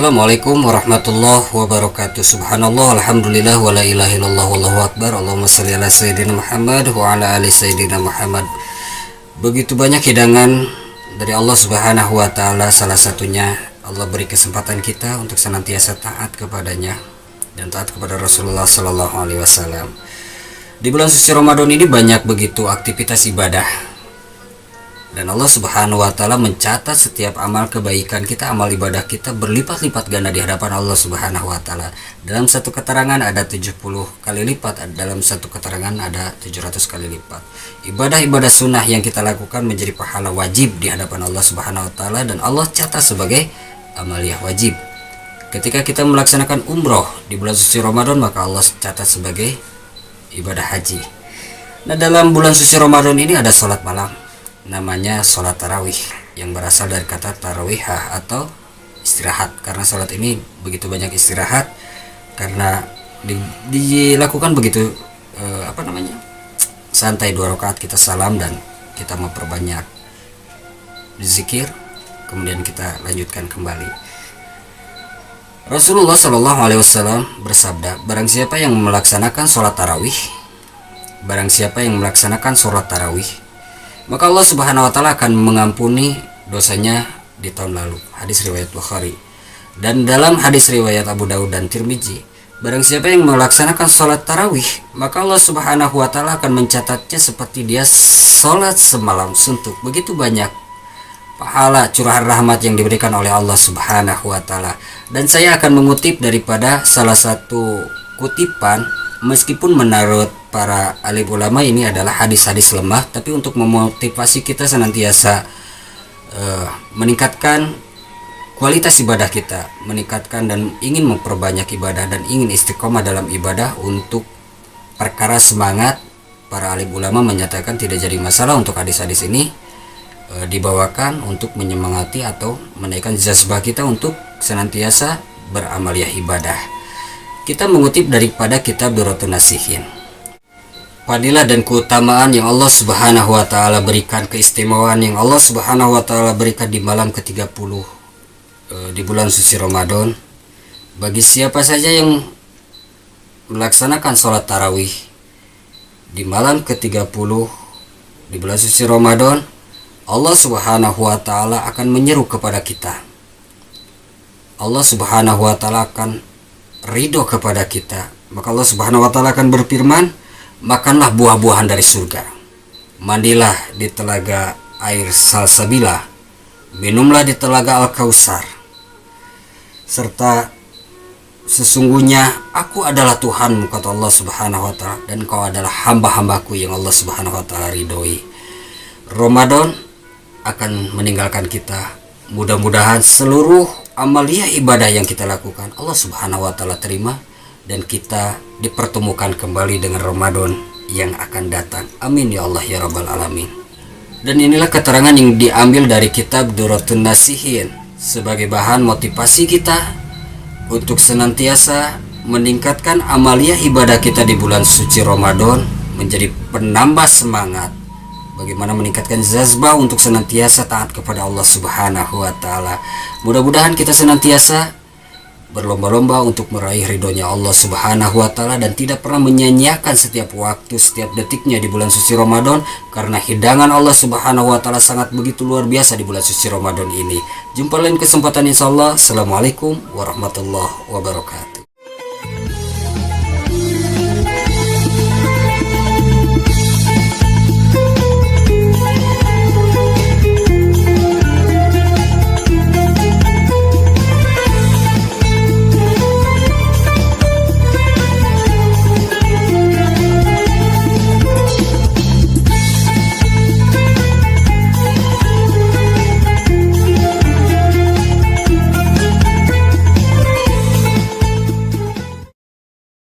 Assalamualaikum warahmatullahi wabarakatuh. Subhanallah, alhamdulillah, wa la ilaha illallah, wallahu akbar. Allahumma shalli ala sayyidina Muhammad wa ala ali sayyidina Muhammad. Begitu banyak hidangan dari Allah Subhanahu wa taala, salah satunya Allah beri kesempatan kita untuk senantiasa taat kepadanya dan taat kepada Rasulullah sallallahu alaihi wasallam. Di bulan suci Ramadan ini banyak begitu aktivitas ibadah. Dan Allah Subhanahu wa taala mencatat setiap amal kebaikan kita, amal ibadah kita berlipat-lipat ganda di hadapan Allah Subhanahu wa taala. Dalam satu keterangan ada 70 kali lipat, dalam satu keterangan ada 700 kali lipat. Ibadah-ibadah sunnah yang kita lakukan menjadi pahala wajib di hadapan Allah Subhanahu wa taala, dan Allah catat sebagai amaliyah wajib. Ketika kita melaksanakan umroh di bulan suci Ramadan, maka Allah catat sebagai ibadah haji. Nah, dalam bulan suci Ramadan ini ada sholat malam, namanya sholat tarawih, yang berasal dari kata tarawihah atau istirahat, karena sholat ini begitu banyak istirahat karena dilakukan begitu santai, 2 rakaat kita salam dan kita memperbanyak zikir, kemudian kita lanjutkan kembali. Rasulullah Shallallahu Alaihi Wasallam bersabda, barang siapa yang melaksanakan sholat tarawih, maka Allah Subhanahu wa taala akan mengampuni dosanya di tahun lalu. Hadis riwayat Bukhari. Dan dalam hadis riwayat Abu Daud dan Tirmizi, barang siapa yang melaksanakan sholat tarawih, maka Allah Subhanahu wa taala akan mencatatnya seperti dia sholat semalam suntuk. Begitu banyak pahala curahan rahmat yang diberikan oleh Allah Subhanahu wa taala. Dan saya akan mengutip daripada salah satu kutipan, meskipun menurut para alim ulama ini adalah hadis-hadis lemah, tapi untuk memotivasi kita senantiasa meningkatkan kualitas ibadah kita, meningkatkan dan ingin memperbanyak ibadah dan ingin istiqomah dalam ibadah, untuk perkara semangat, para alim ulama menyatakan tidak jadi masalah untuk hadis-hadis ini dibawakan untuk menyemangati atau menaikkan jazbah kita untuk senantiasa beramaliyah ibadah. Kita mengutip daripada kitab Durratun Nasihin. Fadilah dan keutamaan yang Allah Subhanahu wa taala berikan, keistimewaan yang Allah Subhanahu wa taala berikan di malam ke-30 di bulan suci Ramadan. Bagi siapa saja yang melaksanakan sholat tarawih di malam ke-30 di bulan suci Ramadan, Allah Subhanahu wa taala akan menyeru kepada kita. Allah Subhanahu wa taala akan ridho kepada kita. Maka Allah Subhanahu wa taala akan berfirman, makanlah buah-buahan dari surga, mandilah di telaga air salsabila, minumlah di telaga Al-Kautsar, serta sesungguhnya aku adalah Tuhanmu, kata Allah Subhanahu wa taala, dan kau adalah hamba-hambaku yang Allah Subhanahu wa taala ridhoi. Ramadan akan meninggalkan kita. Mudah-mudahan seluruh amaliyah ibadah yang kita lakukan Allah Subhanahu wa taala terima, dan kita dipertemukan kembali dengan Ramadan yang akan datang. Amin ya Allah ya Rabbal Alamin. Dan inilah keterangan yang diambil dari kitab Durratun Nasihin sebagai bahan motivasi kita untuk senantiasa meningkatkan amaliyah ibadah kita di bulan suci Ramadan, menjadi penambah semangat bagaimana meningkatkan jazbah untuk senantiasa taat kepada Allah Subhanahu wa taala. Mudah-mudahan kita senantiasa berlomba-lomba untuk meraih ridhonya Allah Subhanahu wa taala, dan tidak pernah menyanyiakan setiap waktu, setiap detiknya di bulan suci Ramadan, karena hidangan Allah Subhanahu wa taala sangat begitu luar biasa di bulan suci Ramadan ini. Jumpa lain kesempatan insyaallah. Assalamualaikum warahmatullahi wabarakatuh.